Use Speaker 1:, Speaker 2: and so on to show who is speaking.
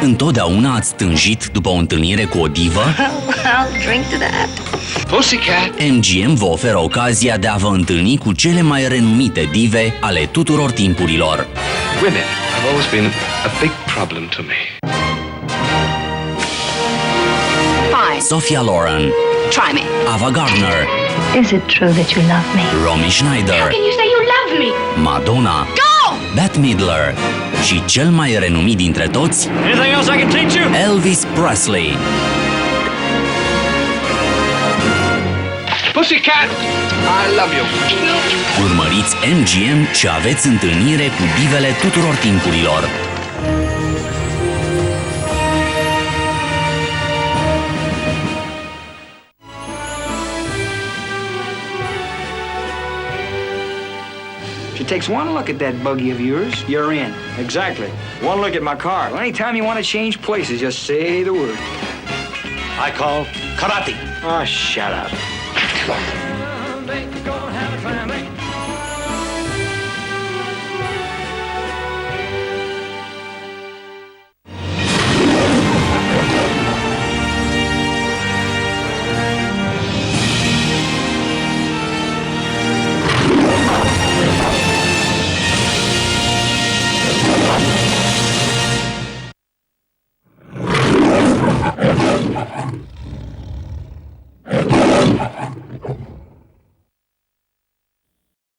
Speaker 1: Întotdeauna ați tânjit după o întâlnire cu o divă?
Speaker 2: I'll drink to that.
Speaker 3: Pussycat.
Speaker 1: MGM vă oferă ocazia de a vă întâlni cu cele mai renumite dive ale tuturor timpurilor.
Speaker 3: Women have always been a big problem to me.
Speaker 2: Fine.
Speaker 1: Sophia Loren,
Speaker 2: Try me.
Speaker 1: Ava Gardner,
Speaker 4: Is it true that you love me?
Speaker 1: Romy Schneider,
Speaker 2: Can you say you love me?
Speaker 1: Madonna,
Speaker 2: Go!
Speaker 1: Bette Midler și cel mai renumit dintre toți,
Speaker 5: Anything else I can teach you?
Speaker 1: Elvis Presley.
Speaker 3: Pussycat, I love you.
Speaker 1: Urmăriți MGM și aveți întâlnire cu divele tuturor timpurilor.
Speaker 6: If it takes one look at that buggy of yours, you're in.
Speaker 5: Exactly. One look at my car.
Speaker 6: Well, anytime you want to change places, just say the word.
Speaker 5: I call karate.
Speaker 6: Oh, shut up.